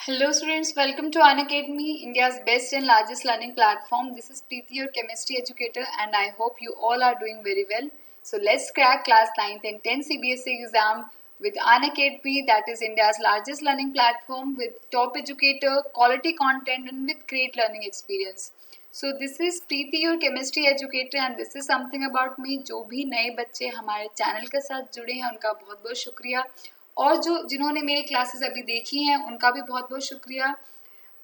Hello students, welcome to Unacademy, India's best and largest learning platform. This is Preeti, your chemistry educator, and I hope you all are doing very well. So let's crack class 9th and 10th CBSE exam with Unacademy, that is India's largest learning platform with top educator, quality content and with great learning experience. So this is Preeti, your chemistry educator, and this is something about me. जो भी नए बच्चे हमारे channel के साथ जुड़े हैं उनका बहुत बहुत शुक्रिया, और जिन्होंने मेरी क्लासेस अभी देखी हैं उनका भी बहुत बहुत शुक्रिया।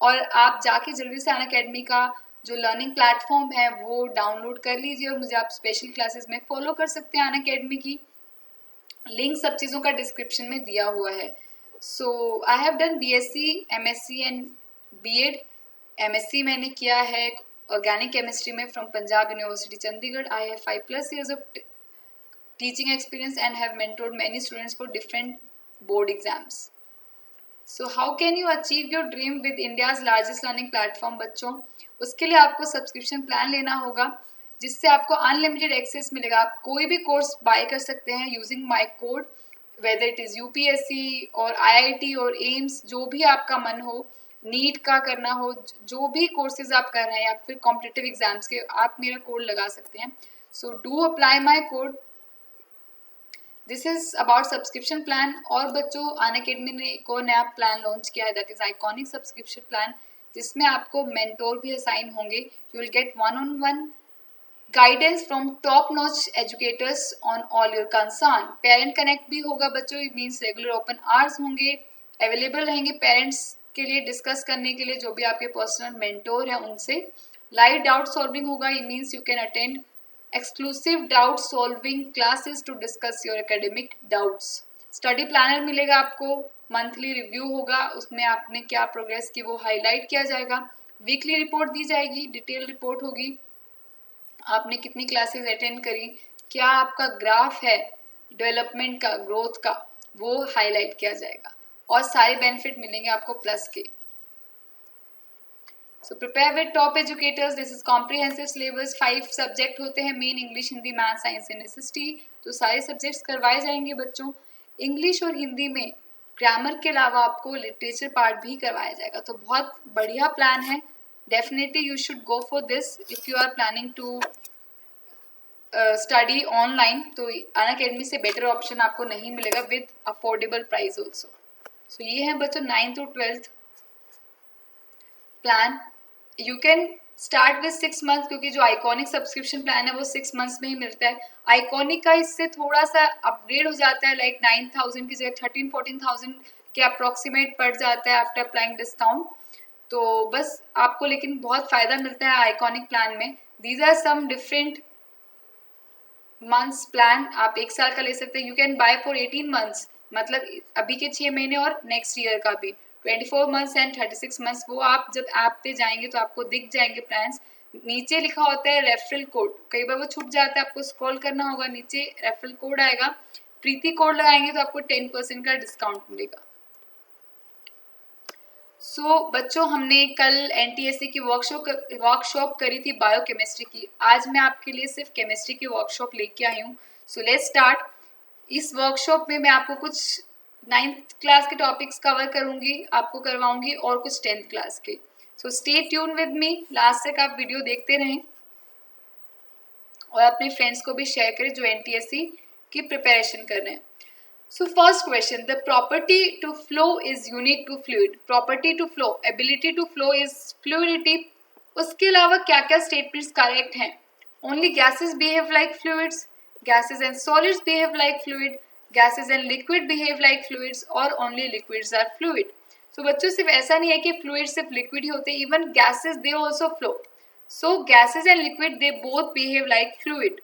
और आप जाके जल्दी से अनअकैडमी का जो लर्निंग प्लेटफॉर्म है वो डाउनलोड कर लीजिए और मुझे आप स्पेशल क्लासेस में फॉलो कर सकते हैं। अनअकैडमी की लिंक सब चीज़ों का डिस्क्रिप्शन में दिया हुआ है। So I have done BSc, MSc एंड B.Ed। MSc मैंने किया है ऑर्गेनिक केमिस्ट्री में from Punjab university Chandigarh. I have 5+ years of teaching experience and have mentored many students for different board exams. So how can you achieve your dream with India's largest learning platform बच्चों? उसके लिए आपको subscription plan लेना होगा जिससे आपको unlimited access मिलेगा। आप कोई भी कोर्स बाय कर सकते हैं using my code, whether it is UPSC और IIT और एम्स, जो भी आपका मन हो, नीट का करना हो, जो भी कोर्सेज आप कर रहे हैं या फिर कॉम्पिटिटिव एग्जाम्स के, आप मेरा कोड लगा सकते हैं। So do apply my code. This is about subscription plan. और बच्चों अनअकैडमी ने एक और नया प्लान लॉन्च किया है, that is iconic subscription plan, जिसमें आपको मेंटोर भी असाइन होंगे। You will gate 1-on-1 guidance from top notch educators on all your concern. Parent connect भी होगा बच्चों, it means regular open hours होंगे, अवेलेबल रहेंगे पेरेंट्स के लिए डिस्कस करने के लिए, जो भी आपके पर्सनल मेंटोर हैं उनसे। लाइव डाउट सॉल्विंग होगा, it means you can attend exclusive doubt solving classes to discuss your academic doubts. Study planner मिलेगा आपको, मंथली रिव्यू होगा, उसमें आपने क्या प्रोग्रेस की वो हाईलाइट किया जाएगा। वीकली रिपोर्ट दी जाएगी, डिटेल रिपोर्ट होगी, आपने कितनी क्लासेस अटेंड करी, क्या आपका ग्राफ है डेवलपमेंट का, ग्रोथ का, वो हाईलाइट किया जाएगा, और सारे बेनिफिट मिलेंगे आपको प्लस के। So prepare with top educators, this is comprehensive syllabus. 5 subject होते हैं main, English, Hindi, math, science and SST। तो सारे सब्जेक्ट्स करवाए जाएंगे बच्चों। इंग्लिश और हिंदी में ग्रामर के अलावा आपको लिटरेचर पार्ट भी करवाया जाएगा। तो बहुत बढ़िया प्लान है, definitely you should go for this if you are planning to study online. तो अनअकैडमी से बेटर ऑप्शन आपको नहीं मिलेगा with affordable price also. So ये है बच्चों 9th to 12th plan. You can start with 6 months, क्योंकि जो आइकॉनिक सब्सक्रिप्शन प्लान है वो 6 months में ही मिलता है। आइकॉनिक का इससे थोड़ा सा अपग्रेड हो जाता है, लाइक 9,000 की जगह 13-14,000 के अप्रॉक्सीमेट पड़ जाता है आफ्टर अप्लाइंग डिस्काउंट। तो बस आपको लेकिन बहुत फ़ायदा मिलता है आइकॉनिक प्लान में। These are some different months plan. आप 1 साल का ले सकते हैं। You can buy for 18 months, मतलब अभी के 6 महीने और नेक्स्ट ईयर का भी 24 months एंड 36 months। वो आप जब ऐप पे जाएंगे तो आपको दिख जाएंगे प्लान्स। नीचे लिखा होता है रेफरल कोड, कई बार वो छूट जाता है, आपको स्क्रॉल करना होगा, नीचे रेफरल कोड आएगा, प्रीति कोड लगाएंगे तो आपको 10% का डिस्काउंट मिलेगा। सो बच्चों हमने कल NTSC की वर्कशॉप करी थी बायोकेमिस्ट्री की। आज मैं आपके लिए सिर्फ केमिस्ट्री की वर्कशॉप लेके आई हूँ। So let's start. इस वर्कशॉप में मैं आपको कुछ 9th क्लास के टॉपिक्स कवर करूँगी, आपको करवाऊँगी, और कुछ 10th क्लास के। So stay tune with me, last तक आप वीडियो देखते रहें और अपने फ्रेंड्स को भी शेयर करें जो NTSC की प्रिपरेशन कर रहे हैं। So first question, the property to flow is unique to fluid. Property to flow, ability to flow is fluidity. उसके अलावा क्या क्या statements correct हैं? Only gases behave like fluids, gases and solids behave like fluid, gases and liquid behave like fluids, और only liquids are fluid. So बच्चों सिर्फ ऐसा नहीं है कि fluid सिर्फ liquid ही होते हैं, even gases they also flow. So gases and liquid they both behave like fluid.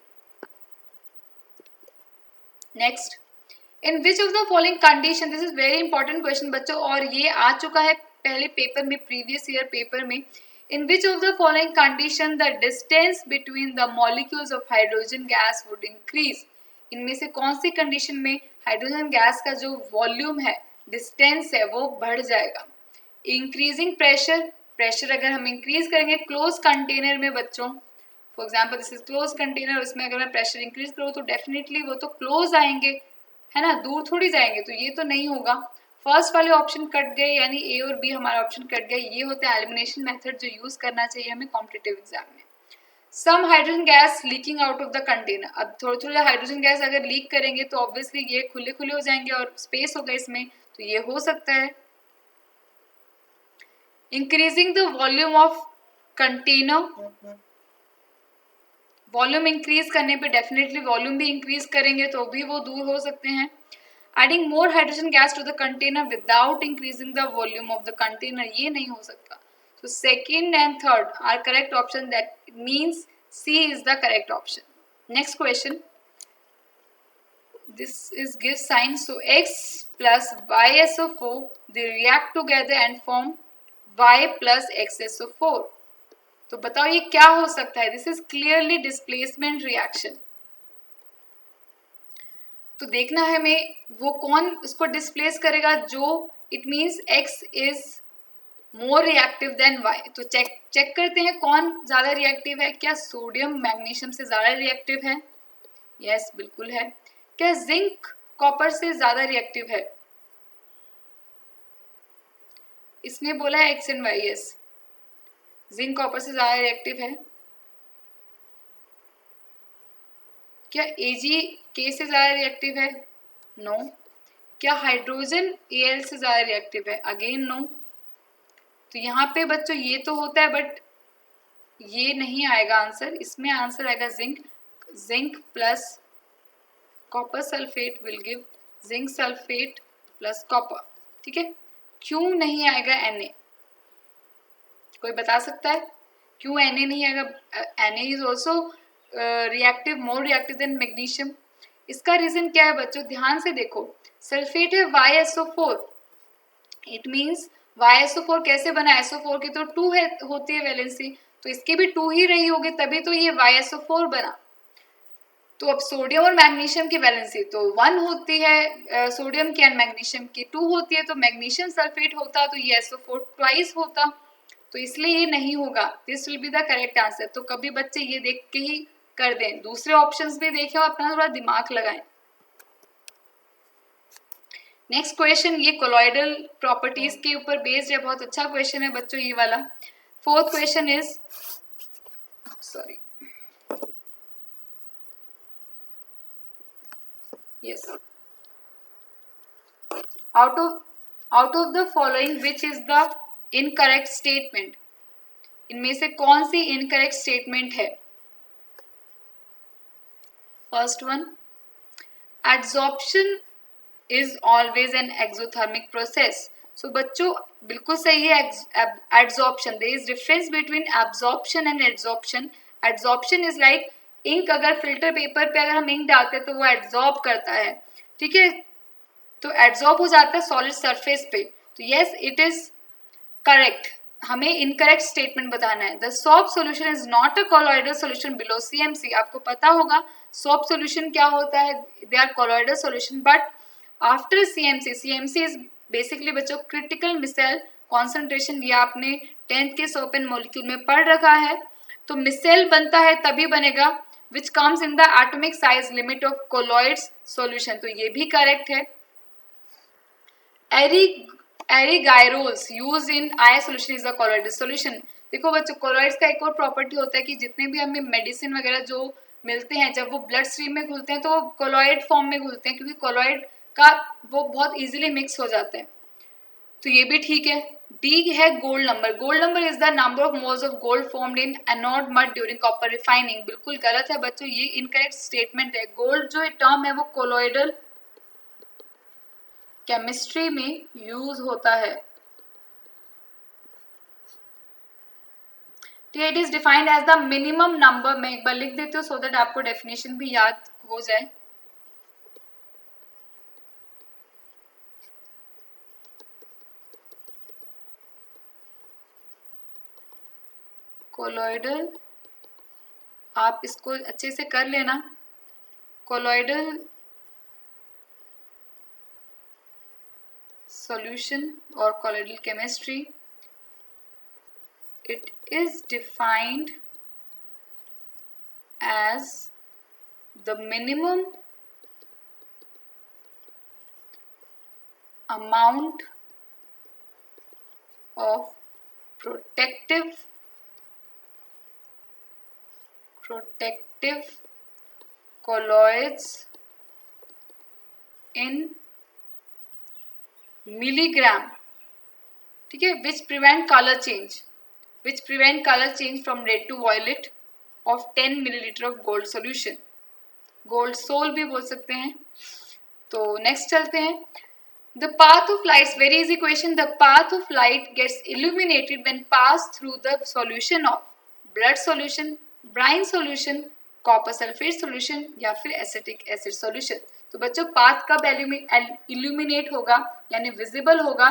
Next. In which of the following condition, this is very important question बच्चों, और ये आ चुका है पहले पेपर में, प्रीवियस ईयर पेपर में। In which of the following condition the distance between the molecules of hydrogen gas would increase. इनमें से कौन सी कंडीशन में हाइड्रोजन गैस का जो वॉल्यूम है, डिस्टेंस है, वो बढ़ जाएगा। इंक्रीजिंग प्रेशर, प्रेशर अगर हम इंक्रीज करेंगे क्लोज कंटेनर में बच्चों, for example this is close container, उसमें अगर मैं प्रेशर इंक्रीज करूँ तो डेफिनेटली वो तो क्लोज आएंगे, है ना, दूर थोड़ी जाएंगे, तो ये तो नहीं होगा। फर्स्ट वाले ऑप्शन कट गए, यानी ए और बी हमारा ऑप्शन कट गया। ये होता है एलिमिनेशन मेथड जो यूज करना चाहिए हमें कॉम्पिटिटिव एग्जाम में। Some hydrogen gas leaking out of the container, अब थोड़े थोड़े हाइड्रोजन गैस अगर लीक करेंगे तो ऑब्वियसली ये खुले खुले हो जाएंगे और स्पेस होगा इसमें, तो ये हो सकता है। Increasing the volume of container, volume increase करने पे डेफिनेटली वॉल्यूम भी इंक्रीज करेंगे तो भी वो दूर हो सकते हैं। Adding more hydrogen gas to the container without increasing the volume of the container, ये नहीं हो सकता। So second and third are correct option, that means C is the correct option. Next question. This is give sign. So X plus YSO4 they react together and form Y plus XSO4. तो बताओ ये क्या हो सकता है? This is clearly displacement reaction. तो देखना है हमें वो कौन इसको डिस्प्लेस करेगा, जो it means X is more reactive than Y. तो चेक करते हैं कौन ज्यादा रिएक्टिव है। क्या सोडियम मैग्नीशियम से ज्यादा रिएक्टिव है? यस, बिल्कुल है। क्या जिंक कॉपर से ज्यादा रिएक्टिव है? इसमें बोला है X and Y. Yes, zinc copper से ज्यादा रिएक्टिव है। क्या एजी के से ज्यादा रिएक्टिव है? नो। क्या हाइड्रोजन एल से ज्यादा रिएक्टिव है? Again no. तो यहाँ पे बच्चों ये तो होता है बट ये नहीं आएगा आंसर, इसमें आंसर आएगा zinc. Zinc plus copper sulphate will give zinc sulphate plus copper. ठीक है, क्यों नहीं आएगा Na? कोई बता सकता है क्यों Na नहीं आएगा? Na is also reactive, more reactive then magnesium. इसका रीजन क्या है बच्चों? ध्यान से देखो, सल्फेट है YSO4, इट मीन्स YSO4 कैसे बना? SO4 की तो 2 है होती है वैलेंसी, तो इसकी भी 2 ही रही होगी तभी तो ये YSO4 बना। तो अब सोडियम और मैग्नीशियम की वैलेंसी तो 1 होती है सोडियम की, एंड मैग्नीशियम की 2 होती है, तो मैग्नीशियम सल्फेट होता तो ये SO4 ट्वाइस होता, तो इसलिए ये नहीं होगा। This will be the correct answer. तो कभी बच्चे ये देख के ही कर दें, दूसरे ऑप्शंस भी देखें और अपना थोड़ा दिमाग लगाएं। नेक्स्ट क्वेश्चन, ये कोलॉइडल प्रॉपर्टीज के ऊपर बेस्ड है, बहुत अच्छा क्वेश्चन है बच्चों ये वाला। Fourth question is, sorry, yes, out of the following which is the incorrect statement? इनमें से कौन सी इनकरेक्ट स्टेटमेंट है? First one, adsorption is always an exothermic process. So बच्चों बिल्कुल सही है, adsorption. There is difference between absorption and adsorption. Adsorption is like ink, अगर filter paper पे अगर हम इंक डालते हैं तो वो एड्सॉर्ब करता है, ठीक है, तो एड्सॉर्ब हो जाता है सॉलिड सरफेस पे। तो यस, इट इज करेक्ट। हमें इनकरेक्ट स्टेटमेंट बताना है। The soap solution is not a colloidal solution below CMC। आपको पता होगा सॉफ्ट सोल्यूशन क्या होता है, they are colloidal solution, but after CMC is basically बच्चों क्रिटिकल मिसेल कॉन्सेंट्रेशन। ये आपने 10th के सोप एंड मॉलिक्यूल में पढ़ रखा है। तो मिसेल बनता है तभी बनेगा which comes in the atomic size limit of colloids solution, तो ये भी करेक्ट है। Argyrols use in eye solution is the colloidal solution. देखो बच्चों, कोलॉइड्स का एक और प्रॉपर्टी होता है कि जितने भी हमें मेडिसिन वगैरह जो मिलते हैं, जब वो ब्लड स्ट्रीम में घुलते हैं तो वो कोलॉइड फॉर्म में घुलते हैं, क्योंकि कोलॉइड का वो बहुत इजीली मिक्स हो जाते हैं, तो ये भी ठीक है। डी है gold number. Gold number is the number of moles of gold formed in anode mud during copper refining. बिल्कुल गलत है बच्चों, ये इनकरेक्ट स्टेटमेंट है। गोल्ड जो टर्म है वो कोलॉइडल केमिस्ट्री में यूज होता है। It is defined as the minimum number. मैं एक बार लिख देती हूँ सो दैट आपको डेफिनेशन भी याद हो जाए। कोलॉइडल, आप इसको अच्छे से कर लेना। कोलॉइडल सॉल्यूशन और colloidal chemistry, it is defined as the minimum amount of protective colloids in milligram, ठीक है, which prevent color change from red to violet of 10 milliliter of gold solution. Gold sol भी बोल सकते हैं. तो next चलते हैं. The path of light, very easy question. The path of light gets illuminated when passed through the solution of blood solution, brine solution, copper sulfate solution या फिर acetic acid solution. तो बच्चों पाथ कब illuminate होगा यानी visible होगा,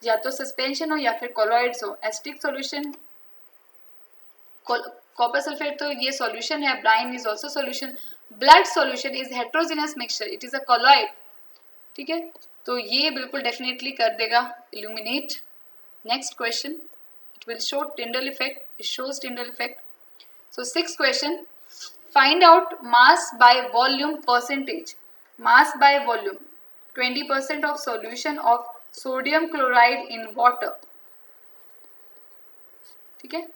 या तो सस्पेंशन हो या फिर कोलॉइड्स हो. एसिटिक सॉल्यूशन, कॉपर सल्फेट तो ये सॉल्यूशन है, brine is also solution. Blood solution is heterogeneous mixture, it is a colloid, ठीक है. तो ये बिल्कुल डेफिनेटली कर देगा illuminate. Next question, it will show Tyndall effect, it shows Tyndall effect. So 6th question, find out mass by volume percentage. Mass by volume 20% of solution of sodium chloride in water, ठीक है.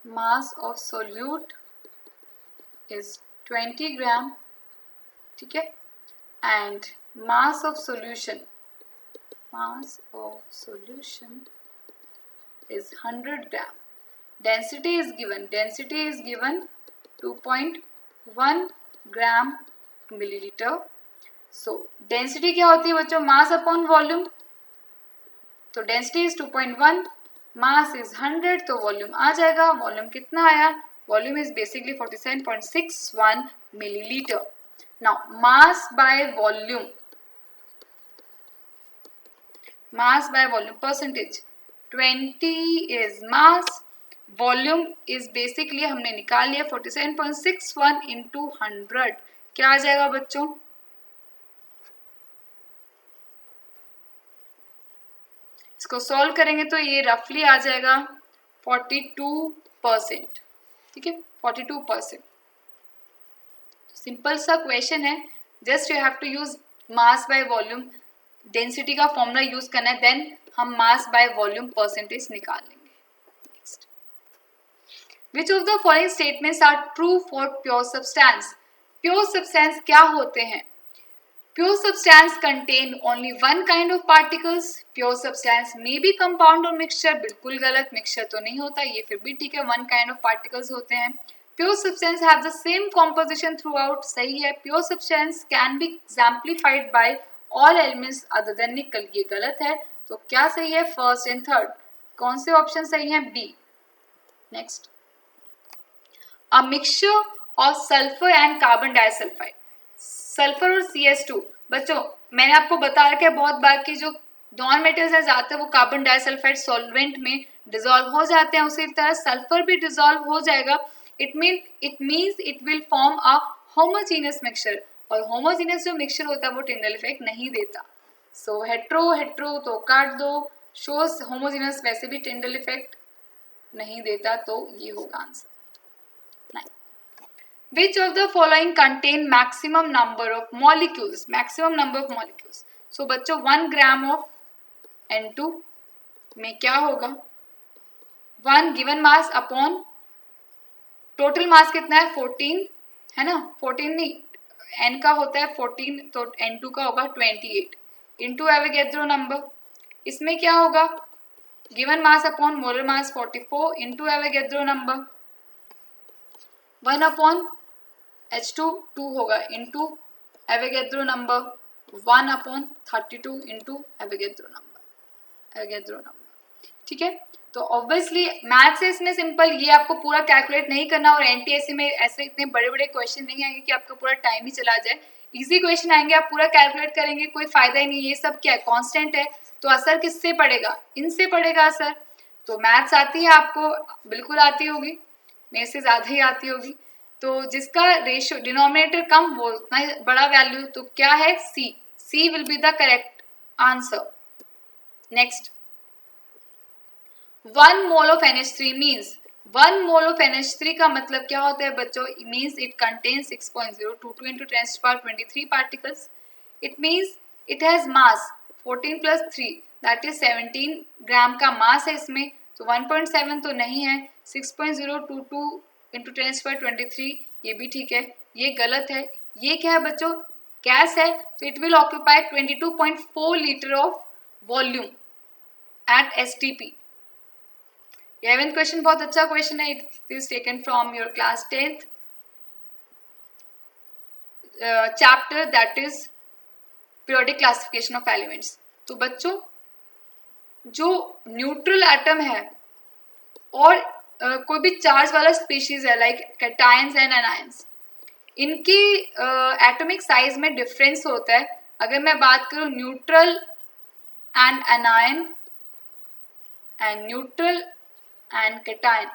mass of solute is 20 gram, ठीक है. and mass of solution is 100 gram. density is given 2.1 gram milliliter. so density क्या होती है बच्चों, mass upon volume. तो density is 2.1, mass is 100, तो वॉल्यूम आ जाएगा. वॉल्यूम कितना आया, volume is basically 47.61 millilitre. Now mass by volume percentage 20 is mass, volume is basically हमने निकाल लिया 47.61 इंटू 100. क्या आ जाएगा बच्चों, इसको सॉल्व करेंगे तो ये रफली आ जाएगा 42%, ठीक है. 42%. सिंपल सा क्वेश्चन है, just you have to use mass by volume, density का फॉर्मूला यूज करना है, देन हम मास बाय वॉल्यूम परसेंटेज निकाल लेंगे. Next, which of the following statements are true for pure substance. Pure substance क्या होते हैं. Pure substance contain only one kind of particles. Pure substance may be compound or mixture. बिल्कुल गलत, mixture तो नहीं होता, ये फिर भी ठीक है, one kind of particles होते हैं. Pure substance have the same composition throughout. सही है. Pure substance can be exemplified by all elements other than nickel. ये गलत है. तो क्या सही है, फर्स्ट एंड थर्ड. कौन से ऑप्शन सही है, B. Next, a mixture of sulfur and carbon disulfide. Sulphur और CS2, बच्चों मैंने आपको बता रखा है बहुत बार कि जो नॉन मेटल्स है जाते हैं वो कार्बन डाइसल्फाइड सॉल्वेंट में डिसॉल्व हो जाते हैं, उसी तरह सल्फर भी डिसॉल्व हो जाएगा. It means it will form a homogeneous mixture, और होमोजेनियस जो मिक्सचर होता है वो टिंडल इफेक्ट नहीं देता. सो हेट्रो तो काट दो, शोज होमोजेनियस वैसे भी टिंडल इफेक्ट नहीं देता, तो ये होगा answer. Which of the following contain maximum number of molecules? Maximum number of molecules. So बच्चों 1 gram of N2 में क्या होगा, 1 given mass upon total mass कितना है 14 है ना, 14 नहीं, N का होता है 14, तो N2 का होगा 28 इंटू एवोगैड्रो नंबर. इसमें क्या होगा, given mass upon molar mass 44 into Avogadro number, 1 upon H2 2 होगा into Avogadro number, 1 upon 32 into Avogadro number, ठीक है. तो ऑब्वियसली मैथ से इसमें सिंपल, ये आपको पूरा कैलकुलेट नहीं करना, और एनटीएससी में ऐसे इतने बड़े बड़े क्वेश्चन नहीं आएंगे कि आपका पूरा टाइम ही चला जाए. इजी क्वेश्चन आएंगे, आप पूरा कैलकुलेट करेंगे, कोई फायदा ही नहीं. ये सब क्या है, कांस्टेंट है, तो असर किससे पड़ेगा, इनसे पड़ेगा असर. तो मैथ्स आती है आपको, बिल्कुल आती होगी, मेरे से ज़्यादा ही आती होगी. तो जिसका रेशियो डिनोमिनेटर कम वो उतना बड़ा वैल्यू, तो क्या है, C will be the correct answer. Next, 1 mole of NH3 means 1 mole of NH3 का मतलब क्या होता है बच्चों? Means it contain 6.022 into 10⁻23 particles. It means it has mass 14 plus 3 that is 17 ग्राम का मास है इसमें, तो 1.7 तो नहीं है, 6.022 into 10⁻23 ये भी ठीक है, ये गलत है। ये क्या है बच्चों? गैस है, तो it will occupy 22.4 litre of volume at STP। 11th question बहुत अच्छा क्वेश्चन है, it is taken from your class 10th chapter that is periodic classification of elements. तो बच्चों जो न्यूट्रल एटम है और कोई भी चार्ज वाला स्पीशीज है लाइक कैटायंस एंड एनायंस, इनकी एटॉमिक साइज में डिफरेंस होता है। अगर मैं बात करूं neutral and anion and neutral and cation,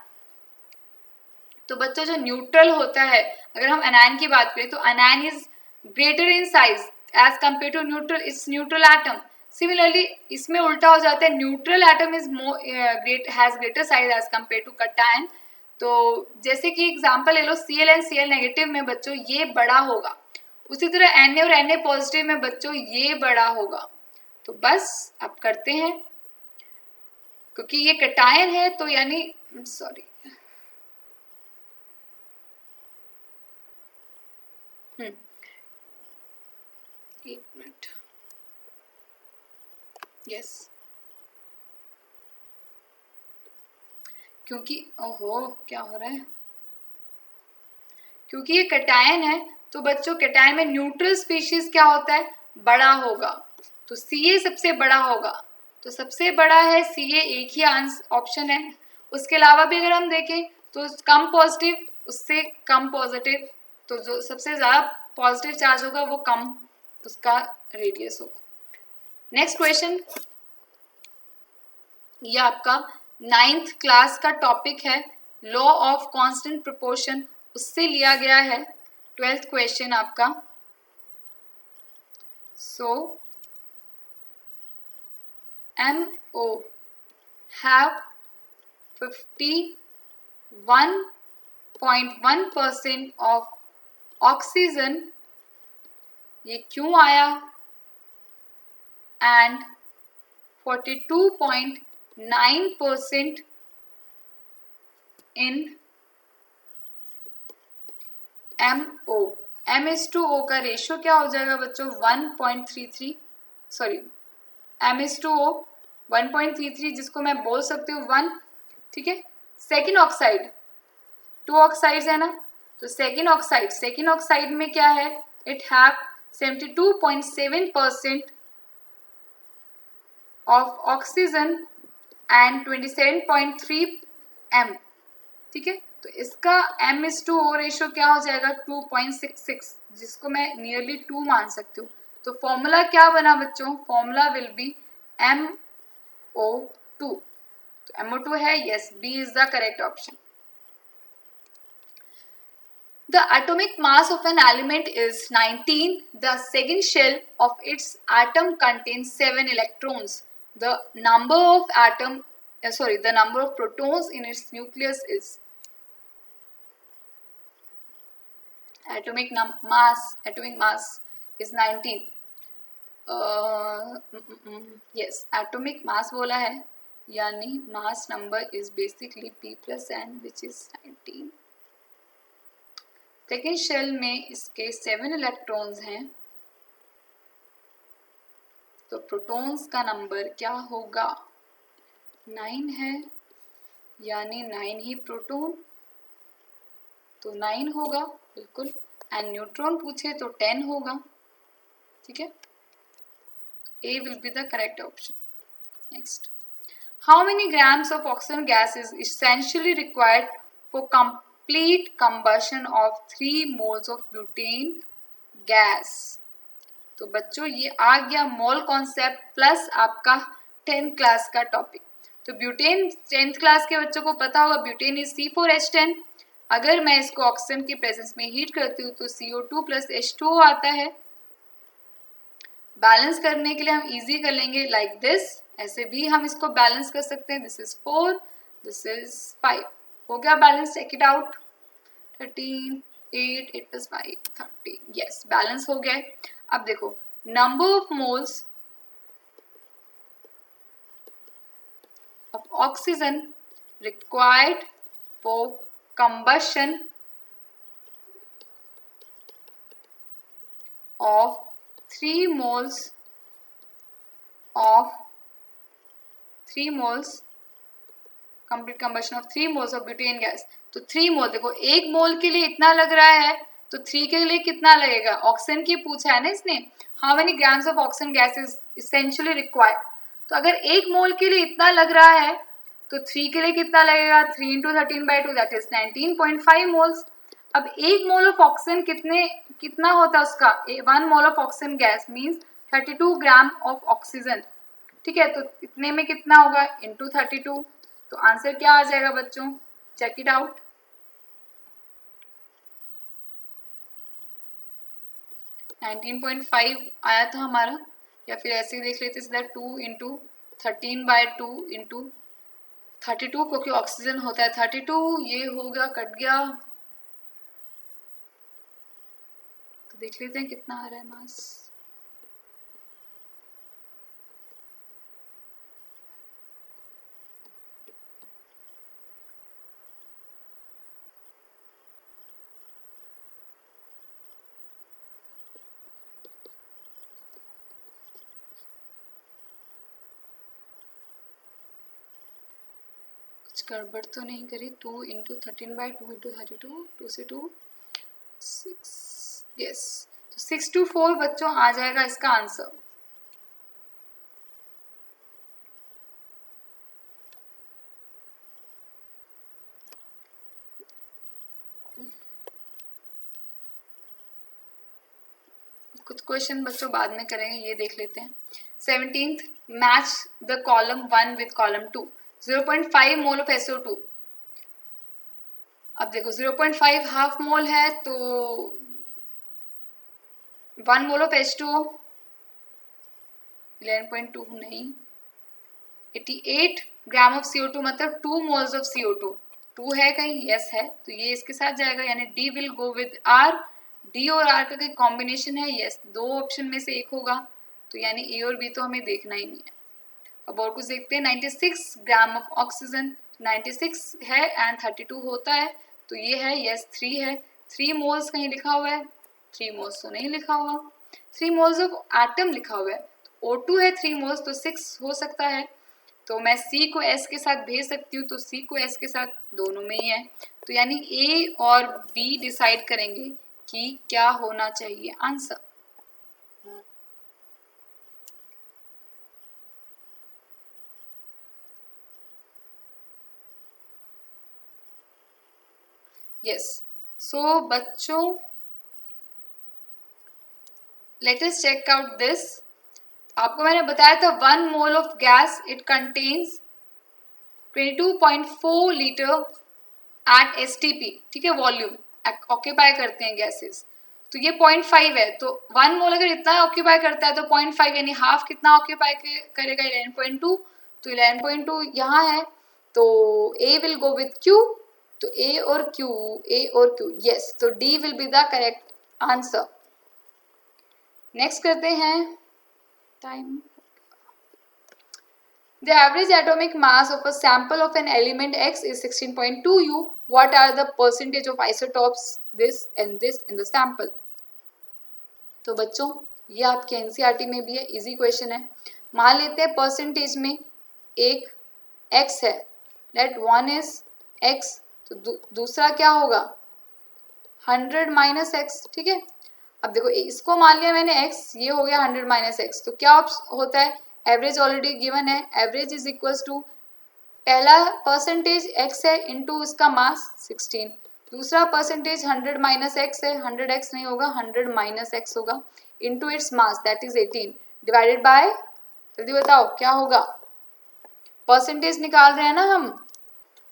तो बच्चों जो न्यूट्रल होता है, अगर हम एनायन की बात करें तो anion is greater in size as compare to neutral, it's neutral atom. Similarly इसमें उल्टा हो जाता है, neutral atom is has greater size as compare to cation. तो जैसे कि एग्जांपल ले लो Cl एंड Cl नेगेटिव में बच्चों ये बड़ा होगा, उसी तरह Na और Na पॉजिटिव में बच्चों ये बड़ा होगा। तो बस अब करते हैं, क्योंकि ये कैटायन है तो यानी सॉरी एक मिनट, यस क्योंकि ओहो क्या हो रहा है, क्योंकि ये कैटायन है तो बच्चों कैटायन में न्यूट्रल स्पीशीज क्या होता है? बड़ा होगा, तो Ca सबसे बड़ा होगा, तो सबसे बड़ा है Ca, एक ही ऑप्शन है। उसके अलावा भी अगर हम देखें तो कम पॉजिटिव उससे कम पॉजिटिव, तो जो सबसे ज़्यादा पॉजिटिव चार्ज होगा वो कम उसका रेडियस होगा। नेक्स्ट क्वेश्चन, ये आपका 9th क्लास का टॉपिक है लॉ ऑफ कांस्टेंट प्रोपोर्शन, उससे लिया गया है 12th क्वेश्चन आपका। सो MO have 51.1% of ऑक्सीजन, ये क्यों आया? And 42.9% in MO। M/O का रेशियो क्या हो जाएगा बच्चों? 1.33, सॉरी M/O 1.33, जिसको मैं बोल सकती हूँ 1, ठीक है। सेकेंड ऑक्साइड 2 ऑक्साइड्स है ना, तो सेकेंड ऑक्साइड में क्या है? It have 72.7% of oxygen and 27.3 M, ठीक है। तो इसका M/O रेशियो क्या हो जाएगा? 2.66, जिसको मैं नियरली 2 मान सकती हूँ। तो फॉर्मूला क्या बना बच्चों? Formula will be MO2। तो MO2 है, yes, B is the correct option. The atomic mass of an element is 19. The second shell of its atom contains 7 electrons. The number of protons in its nucleus is atomic mass is 19. Yes, atomic mass बोला है, यानी mass number is basically P plus N, which is 19. Second shell में इसके 7 electrons हैं, तो protons का number क्या होगा? 9 है, यानी 9 ही प्रोटॉन, तो 9 होगा बिल्कुल। एंड न्यूट्रॉन पूछे तो 10 होगा, ठीक है। A will be the correct option. Next, how many grams of oxygen gas is essentially required for complete combustion of 3 moles of butane gas? तो बच्चों ये आ गया मोल कॉन्सेप्ट प्लस आपका 10th क्लास का टॉपिक। तो ब्यूटेन 10th क्लास के बच्चों को पता होगा, ब्यूटेन इज C4H10। अगर मैं इसको ऑक्सीजन की प्रेजेंस में हीट करती हूँ तो CO2 plus H2O आता है। बैलेंस करने के लिए हम इजी कर लेंगे लाइक दिस, ऐसे भी हम इसको बैलेंस कर सकते हैं. This is 4, this is 5. हो गया balance. Check it out. 13, 8, 8 plus 5, 30. Yes, balance हो गया. अब देखो number of moles of oxygen required for combustion of 3 moles of 3 moles complete combustion of 3 moles of butane gas. तो 3 मोल, देखो 1 मोल के लिए इतना लग रहा है तो 3 के लिए कितना लगेगा. ऑक्सीजन की पूछा है ना इसने. How many grams of oxygen gas is essentially required. तो अगर 1 मोल के लिए इतना लग रहा है तो 3 के लिए कितना लगेगा. 3 इंटू 13/2 दैट इज 19.5 मोल्स. अब 1 मोल ऑफ ऑक्सीजन कितना होता है उसका. 1 mole of oxygen gas means 32 gram of oxygen. ठीक है, तो इतने में कितना होगा इंटू 32. तो आंसर क्या आ जाएगा बच्चों. Check it out. 19.5 आया था हमारा. या फिर ऐसे ही देख लेते सीधा 2 इंटू 13/2 इंटू 32 क्योंकि ऑक्सीजन होता है 32. ये हो गया, कट गया. तो देख लेते हैं कितना आ रहा है मास. गड़बड़ तो नहीं करी. 2 इंटू 13/2 इंटू 32, 2 से 2 6. यस, तो 624 बच्चों आ जाएगा इसका आंसर. कुछ क्वेश्चन बच्चों बाद में करेंगे, ये देख लेते हैं. 17th, match the column 1 with column 2. 0.5 mole of SO2. अब देखो 0.5 हाफ मोल है तो 1 मोल ऑफ H2O. 11.2 नहीं. 88 ग्राम ऑफ CO2 मतलब 2 मोल्स ऑफ CO2. 2 है कहीं. यस है, तो ये इसके साथ जाएगा. यानी D will go with R. D और R का कोई कॉम्बिनेशन है. यस, 2 ऑप्शन में से एक होगा. तो यानी A और B तो हमें देखना ही नहीं है. अब और कुछ देखते हैं. 96 ग्राम ऑफ ऑक्सीजन. 96 है एंड 32 होता है तो ये है. यस, 3 है. 3 मोल्स कहीं लिखा हुआ है. 3 मोल्स तो नहीं लिखा हुआ. 3 मोल्स ऑफ एटम लिखा हुआ है. O2 है 3 मोल्स तो 6 हो सकता है. तो मैं C को S के साथ भेज सकती हूँ. तो C को S के साथ दोनों में ही है. तो यानी A और B डिसाइड करेंगे कि क्या होना चाहिए आंसर. यस, सो बच्चों let us check out this. आपको मैंने बताया था 1 mole of gas it contains 22.4 litre at STP. ठीक है, वॉल्यूम ऑक्यूपाई करते हैं गैसेस. तो ये 0.5 है. तो 1 मोल अगर इतना ऑक्यूपाई करता है तो 0.5 यानी हाफ कितना ऑक्यूपाई करेगा. 11.2. तो 11.2 यहाँ है तो A will go with Q. तो A और Q. यस, तो D will be the correct answer. Next करते हैं. Time. The average atomic mass of a sample of an element X is 16.2 U. What are the percentage of isotopes this and this in the sample? तो बच्चों ये आपके NCERT में भी है. Easy question है. मान लेते हैं परसेंटेज में एक X है. Let 1 is X. तो दूसरा क्या होगा 100 माइनस X. ठीक है, अब देखो इसको मान लिया मैंने X, ये हो गया 100 माइनस X. तो क्या होता है. एवरेज ऑलरेडी गिवन है. एवरेज इज इक्वल्स टू पहला परसेंटेज X है इंटू इसका मास 16. दूसरा परसेंटेज 100 माइनस X है. 100X नहीं होगा, 100 माइनस X होगा into its mass that is 18 divided by. जल्दी बताओ क्या होगा. परसेंटेज निकाल रहे हैं ना हम,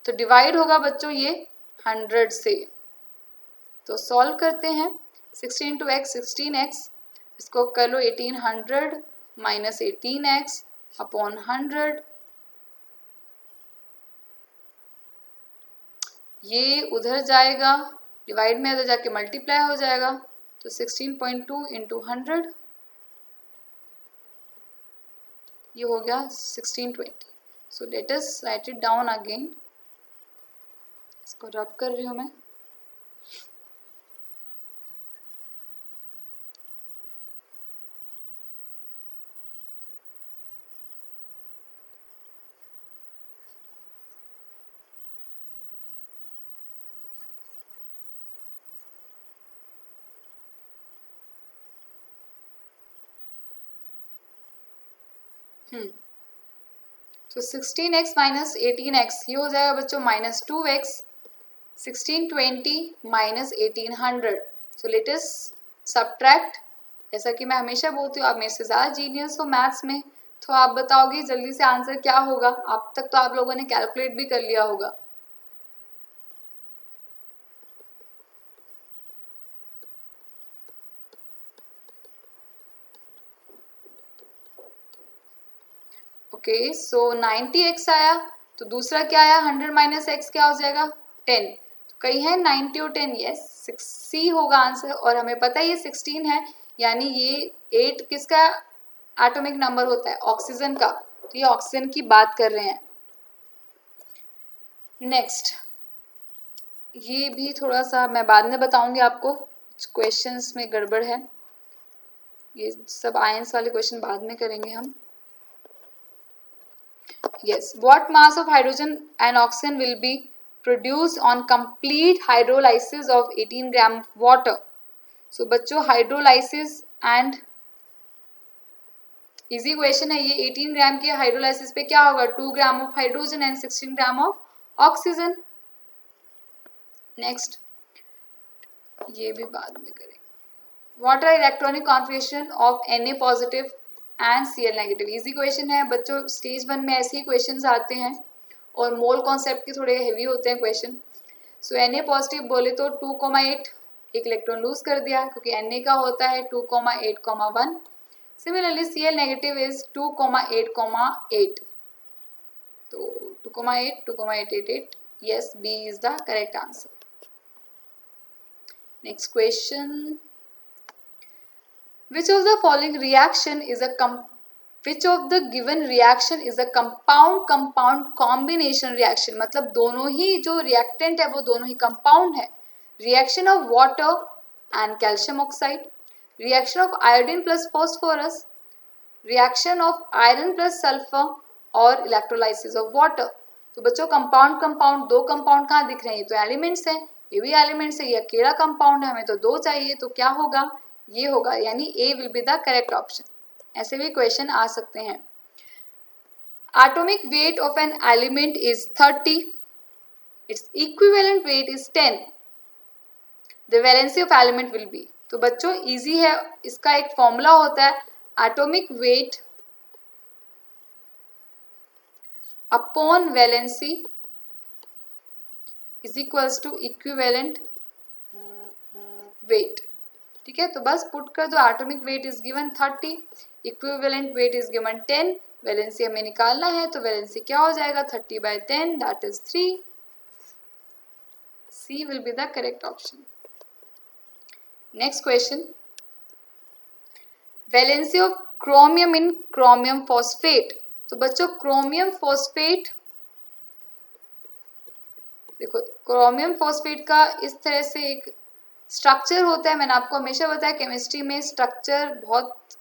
तो डिवाइड होगा बच्चों ये 100 से. तो सॉल्व करते हैं. 16 into X 16X. इसको कर लो 1800 माइनस 18X अपॉन 100, ये उधर जाएगा, डिवाइड में उधर जाके मल्टीप्लाई हो जाएगा, तो 16.2 इंटू 100, ये हो गया 1620. So let us right it down again. इसको रब कर रही हूँ मैं. तो 16x माइनस 18x, ये हो जाएगा बच्चों minus 2x. 1620 minus 1800. So let us subtract. जैसा कि मैं हमेशा बोलती हूँ, आप मेरे से ज़्यादा जीनियस हो मैथ्स में, तो आप बताओगे जल्दी से आंसर क्या होगा. अब तक तो आप लोगों ने कैलकुलेट भी कर लिया होगा. ओके, सो 90x आया, तो दूसरा क्या आया, 100 माइनस एक्स क्या हो जाएगा 10. तो कहीं है 90 और 10, यस 6C होगा आंसर. और हमें पता है ये 16 है, यानी ये 8 किसका एटॉमिक नंबर होता है, ऑक्सीजन का. तो ये ऑक्सीजन की बात कर रहे हैं. नेक्स्ट, ये भी थोड़ा सा मैं बाद में बताऊंगी आपको, कुछ क्वेश्चंस में गड़बड़ है, ये सब आयंस वाले क्वेश्चन बाद में करेंगे हम. Yes, what mass of hydrogen and oxygen will be produced on complete hydrolysis of 18 gram of water? So बच्चों hydrolysis and easy question है ये. 18 ग्राम के हाइड्रोलाइसिस पे क्या होगा, 2 gram of hydrogen and 16 gram of oxygen. Next, ये भी बाद में करेंगे. What are electronic configuration of Na positive and Cl negative? Easy question है बच्चों, स्टेज 1 में ऐसे ही क्वेश्चन आते हैं और मोल कॉन्सेप्ट के थोड़े हेवी होते हैं क्वेश्चन. सो Na पॉजिटिव बोले तो 2,8, एक इलेक्ट्रॉन लूज कर दिया क्योंकि Na का होता है 2,8,1. Similarly Cl negative is 2,8,8. तो 2,8, 2,888, yes, B is the correct answer. Next question. Which of the following reaction is a which of the given reaction is a compound combination reaction? मतलब दोनों ही जो reactant है वो दोनों ही compound है. Reaction of water and calcium oxide, reaction of iodine plus phosphorus, reaction of iron plus sulfur और electrolysis of water. तो बच्चों compound दो compound कहाँ दिख रहे हैं, ये तो elements है, ये भी elements है, ये अकेला compound है, हमें तो दो चाहिए, तो क्या होगा, ये होगा, यानी A will be the correct option. ऐसे भी क्वेश्चन आ सकते हैं. Atomic weight of an element is 30. Its equivalent weight is 10. The valency of element will be. तो बच्चों इजी है, इसका एक फॉर्मूला होता है, atomic weight upon valency is equals to equivalent weight. ठीक है, तो बस पुट कर दो, atomic weight is given 30, equivalent weight is given 10, valency हमें निकालना है, तो वैलेंसी क्या हो जाएगा 30/10, that is 3. C will be the correct option. Next question. Valency of chromium in chromium phosphate. तो बच्चों क्रोमियम फॉस्फेट, देखो क्रोमियम फॉस्फेट का इस तरह से एक स्ट्रक्चर होता है. मैंने आपको हमेशा बताया केमिस्ट्री में स्ट्रक्चर बहुत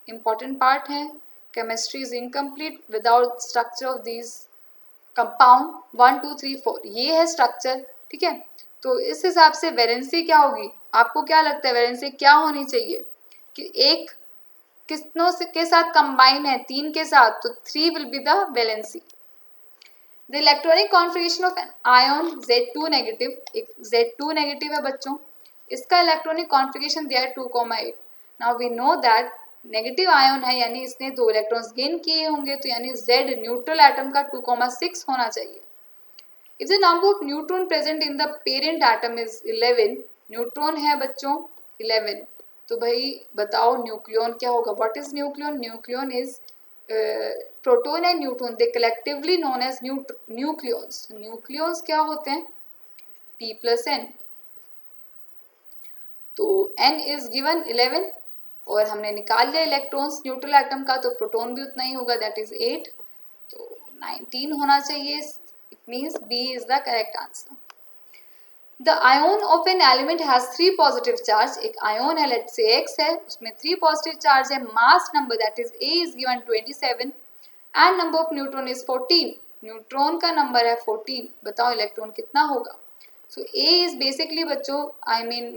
इंपॉर्टेंट पार्ट है. Chemistry is incomplete without structure of these compound 1 2 3 4. ये है स्ट्रक्चर. ठीक है, तो इस हिसाब से वैलेंसी क्या होगी, आपको क्या लगता है वैलेंसी क्या होनी चाहिए, कि एक कितनों से के साथ कंबाइन है, 3 के साथ, तो 3 will be the valency. The electronic configuration of an ion Z2 negative, एक Z2 नेगेटिव है बच्चों, इसका इलेक्ट्रॉनिक कॉन्फिगरेशन दिया है 2,8. Now we know that negative ion है, यानी इसने 2 इलेक्ट्रॉन्स गेन किए होंगे, तो यानी Z न्यूट्रल एटम का 2,6 होना चाहिए. If the number of neutron present in the parent atom is 11, neutron है बच्चों 11, तो भाई बताओ न्यूक्लियन क्या होगा. What is nucleon? Nucleon is proton and neutron they collectively known as nucleons. Nucleons क्या होते हैं? p+n। तो n इज गिवन 11 और हमने निकाल लिया इलेक्ट्रॉन्स न्यूट्रल एटम का, तो प्रोटॉन भी उतना ही होगा, दैट इज 8, तो 19 होना चाहिए। It means B is the correct answer. The ion of an element has 3 positive charge. एक आयोन है, लेट्स से X है, उसमें 3 पॉजिटिव चार्ज है। Mass number that is A is given 27 and number of neutron is 14। Neutron का number है 14। बताओ electron कितना होगा? सो A इज बेसिकली बच्चों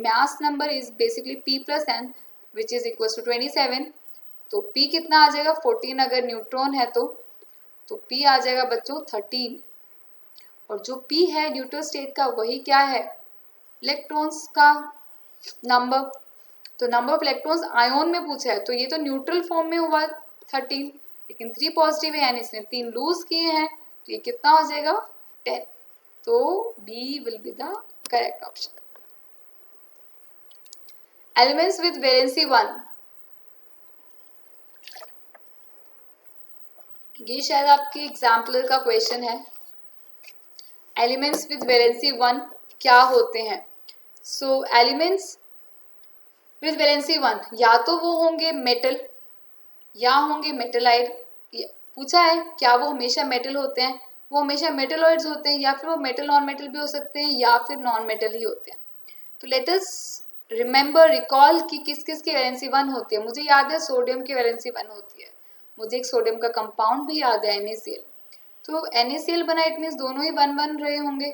mass number is basically p+n which is equal to 27। तो P कितना आ जाएगा? 14 अगर न्यूट्रॉन है तो P आ जाएगा बच्चों 13। और जो P है न्यूट्रल स्टेट का वही क्या है? इलेक्ट्रॉन्स का नंबर। तो नंबर ऑफ इलेक्ट्रॉन्स आयोन में पूछा है, तो ये तो न्यूट्रल फॉर्म में हुआ 13, लेकिन 3 पॉजिटिव है यानी इसने 3 लूज किए हैं, तो ये कितना हो जाएगा? 10। तो B will be the correct option. Elements with valency 1, ये शायद आपके एग्जाम्पलर का क्वेश्चन है। एलिमेंट्स विद वैलेंसी 1 क्या होते हैं? सो एलिमेंट्स विद वैलेंसी 1 या तो वो होंगे मेटल या होंगे मेटलाइड। पूछा है क्या वो हमेशा मेटल होते हैं? वो हमेशा मेटलॉइड्स होते हैं, या फिर वो मेटल नॉन मेटल भी हो सकते हैं, या फिर नॉन मेटल ही होते हैं। तो लेट अस रिमेंबर, रिकॉल कि किस किस की वैलेंसी 1 होती है। मुझे याद है सोडियम की वैलेंसी 1 होती है। मुझे एक सोडियम का कंपाउंड भी याद है, NaCl। तो NaCl बना, इट मीन्स दोनों ही 1 बन रहे होंगे।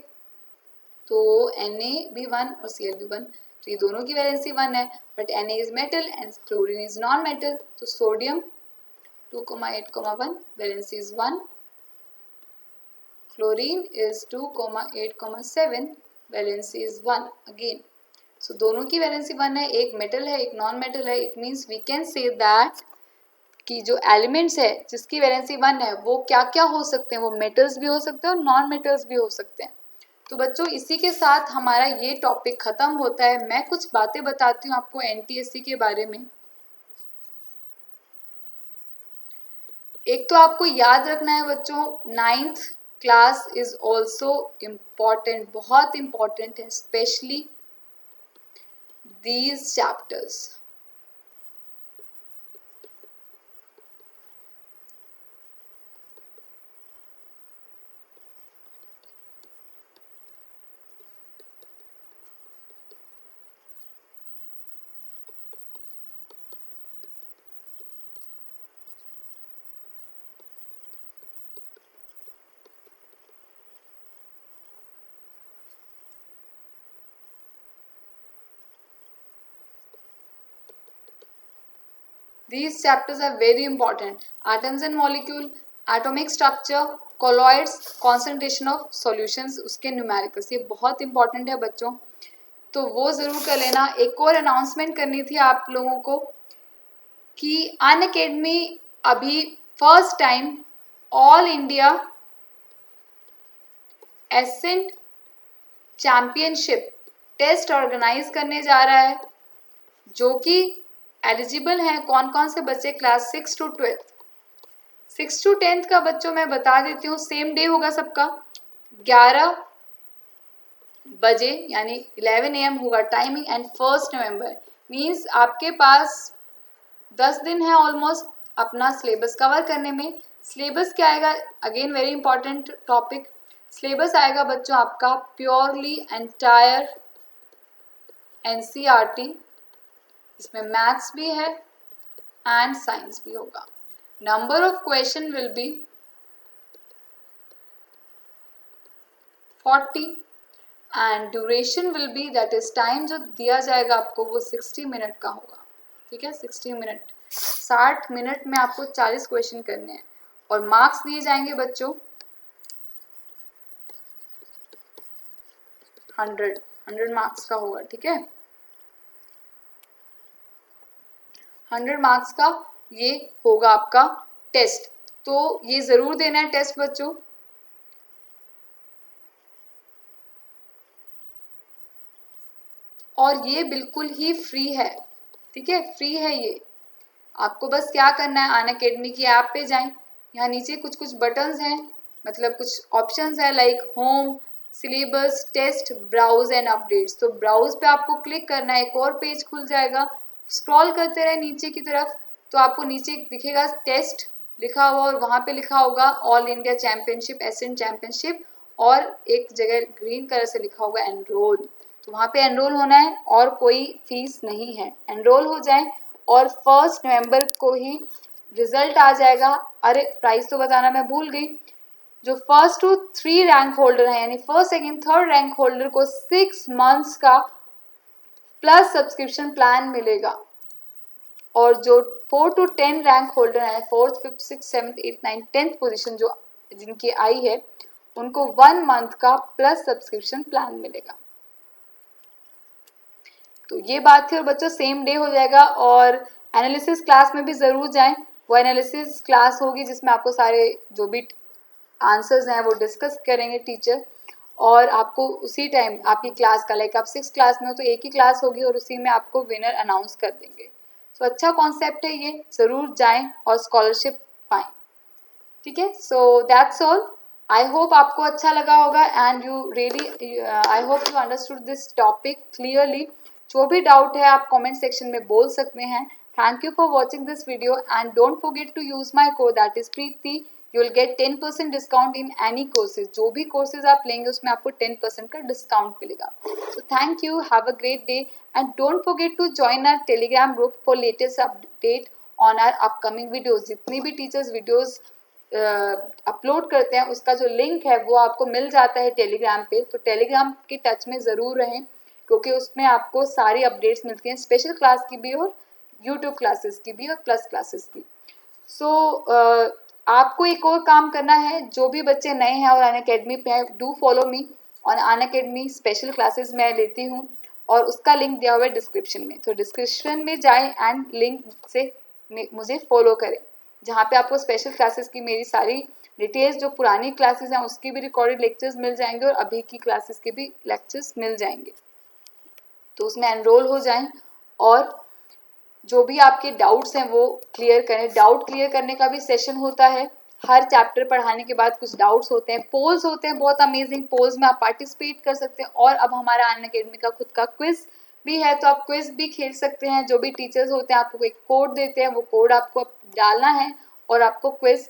तो Na भी 1 और Cl भी 1, तो ये दोनों की वैलेंसी 1 है। But Na is metal and chlorine is non metal. तो sodium 2,8,1 valency is 1, chlorine is 2,8,7 valency is 1 again. So दोनों की वैलेंसी 1 है, एक मेटल है एक नॉन मेटल है। It means we can say that कि जो एलिमेंट्स है जिसकी वैलेंसी 1 है वो क्या क्या हो सकते हैं? वो मेटल्स भी हो सकते हैं और नॉन मेटल्स भी हो सकते हैं। तो बच्चों इसी के साथ हमारा ये टॉपिक खत्म होता है। मैं कुछ बातें बताती हूँ आपको NTSC के बारे में। एक तो आपको याद रखना है बच्चों, 9th class is also important, बहुत इम्पॉर्टेंट है, specially these chapters। These chapters are very important. Atoms and molecule, atomic structure, colloids, concentration of solutions, उसके न्यूमेरिकल्स, ये बहुत इंपॉर्टेंट है बच्चों, तो वो ज़रूर कर लेना। एक और अनाउंसमेंट करनी थी आप लोगों को कि अनअकैडमी अभी first time all India Ascent championship test organise करने जा रहा है, जो कि एलिजिबल हैं कौन कौन से बच्चे? Class 6 to 12th। 6 to 10th का बच्चों मैं बता देती हूँ, सेम डे होगा सबका, 11 बजे यानी 11 AM होगा टाइमिंग। एंड 1 नवंबर मीन्स आपके पास 10 दिन है ऑलमोस्ट अपना सिलेबस कवर करने में। सिलेबस क्या आएगा? Again very important topic. Syllabus आएगा बच्चों आपका प्योरली एंटायर NCERT, इसमें मैथ्स भी है एंड साइंस भी होगा। Number of question will be 40 and duration will be, that is time जो दिया जाएगा आपको वो 60 मिनट का होगा। ठीक है, 60 मिनट, 60 मिनट में आपको 40 क्वेश्चन करने हैं और मार्क्स दिए जाएंगे बच्चों 100 मार्क्स का होगा। ठीक है, 100 मार्क्स का ये होगा आपका टेस्ट, तो ये जरूर देना है टेस्ट बच्चों। और ये बिल्कुल ही फ्री है। ठीक है, फ्री है ये। आपको बस क्या करना है, अनअकैडमी की ऐप पे जाएं, यहाँ नीचे कुछ कुछ बटन्स हैं, मतलब कुछ ऑप्शंस है like home, syllabus, test, browse and updates. तो ब्राउज पे आपको क्लिक करना है, एक और पेज खुल जाएगा। स्क्रॉल करते रहे नीचे की तरफ तो आपको नीचे दिखेगा टेस्ट लिखा हुआ और वहाँ पे लिखा होगा all India championship, Asian championship, और एक जगह ग्रीन कलर से लिखा होगा एनरोल। तो वहाँ पे एनरोल होना है और कोई फीस नहीं है। एनरोल हो जाए और 1 नवंबर को ही रिजल्ट आ जाएगा। अरे प्राइस तो बताना मैं भूल गई। जो 1st to 3 रैंक होल्डर है, यानी 1st, 2nd, 3rd rank holder को 6 मंथ्स का प्लस सब्सक्रिप्शन प्लान मिलेगा। और जो 4 to 10 रैंक होल्डर है, 4th, 5th, 6th, 7th, 8th, 9th, 10th position जो जिनकी आई है, उनको 1 मंथ का प्लस सब्सक्रिप्शन प्लान मिलेगा। तो ये बात थी। और बच्चों सेम डे हो जाएगा। और एनालिसिस क्लास में भी ज़रूर जाएं। वो एनालिसिस क्लास होगी जिसमें आपको सारे जो भी आंसर्स हैं वो डिस्कस करेंगे टीचर, और आपको उसी टाइम आपकी क्लास का, लाइक आप 6th क्लास में हो तो एक ही क्लास होगी और उसी में आपको विनर अनाउंस कर देंगे। तो अच्छा कॉन्सेप्ट है ये, ज़रूर जाएं और स्कॉलरशिप पाएं। ठीक है, so that's all. I hope आपको अच्छा लगा होगा and you really, I hope you understood this topic clearly. जो भी डाउट है आप कमेंट सेक्शन में बोल सकते हैं। Thank you for watching this video and don't forget to use my code that is Preeti. You will get 10% discount in any courses. जो भी कोर्सेज आप लेंगे उसमें आपको 10% का डिस्काउंट मिलेगा। So thank you, have a great day and don't forget to join our Telegram group for latest update on our upcoming videos. जितनी भी टीचर्स वीडियोज अपलोड करते हैं उसका जो लिंक है वो आपको मिल जाता है टेलीग्राम पे। तो टेलीग्राम के टच में ज़रूर रहें क्योंकि उसमें आपको सारी अपडेट्स मिलती हैं, स्पेशल क्लास की भी और यूट्यूब क्लासेस की भी और प्लस क्लासेस की। सो आपको एक और काम करना है, जो भी बच्चे नए हैं और अनअकैडमी पे हैं, do follow me on Unacademy. Special classes मैं लेती हूँ और उसका लिंक दिया हुआ है डिस्क्रिप्शन में। तो डिस्क्रिप्शन में जाएं एंड लिंक से मुझे फॉलो करें, जहाँ पे आपको स्पेशल क्लासेस की मेरी सारी डिटेल्स, जो पुरानी क्लासेस हैं उसकी भी रिकॉर्डेड लेक्चर्स मिल जाएंगे और अभी की क्लासेस के भी लेक्चर्स मिल जाएंगे। तो उसमें एनरोल हो जाएं और जो भी आपके डाउट्स हैं वो क्लियर करें। डाउट क्लियर करने का भी सेशन होता है। हर चैप्टर पढ़ाने के बाद कुछ डाउट्स होते हैं, पोल्स होते हैं, बहुत अमेजिंग पोल्स में आप पार्टिसिपेट कर सकते हैं। और अब हमारा अनअकैडमी का खुद का क्विज भी है, तो आप क्विज भी खेल सकते हैं। जो भी टीचर्स होते हैं आपको एक कोड देते हैं, वो कोड आपको डालना है और आपको क्विज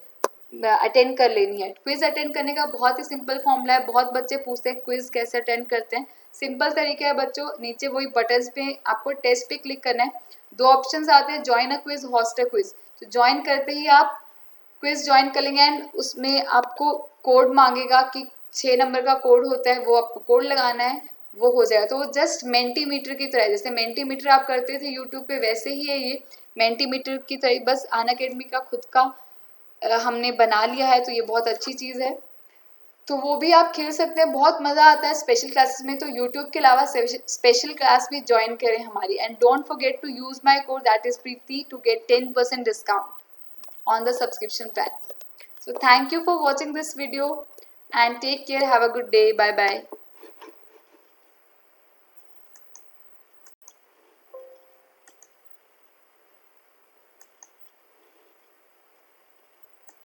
अटेंड कर लेनी है। क्विज अटेंड करने का बहुत ही सिंपल फॉर्मूला है। बहुत बच्चे पूछते हैं क्विज कैसे अटेंड करते हैं। सिंपल तरीका है बच्चों, नीचे वही बटन्स पे आपको टेस्ट पे क्लिक करना है। 2 ऑप्शंस आते हैं, join a quiz, host a quiz. तो ज्वाइन करते ही आप क्विज ज्वाइन कर लेंगे एंड उसमें आपको कोड मांगेगा कि 6 नंबर का कोड होता है, वो आपको कोड लगाना है, वो हो जाएगा। तो वो जस्ट मेंटीमीटर की तरह, जैसे मेंटीमीटर आप करते थे यूट्यूब पे, वैसे ही है ये मेंटीमीटर की तरह। बस अनअकैडमी का खुद का हमने बना लिया है, तो ये बहुत अच्छी चीज़ है। तो वो भी आप खेल सकते हैं, बहुत मज़ा आता है स्पेशल क्लासेस में। तो यूट्यूब के अलावा स्पेशल क्लास भी ज्वाइन करें हमारी। And don't forget to use my code that is Preeti to get 10% discount on the subscription plan. So thank you for watching this video and take care. Have a good day. Bye bye.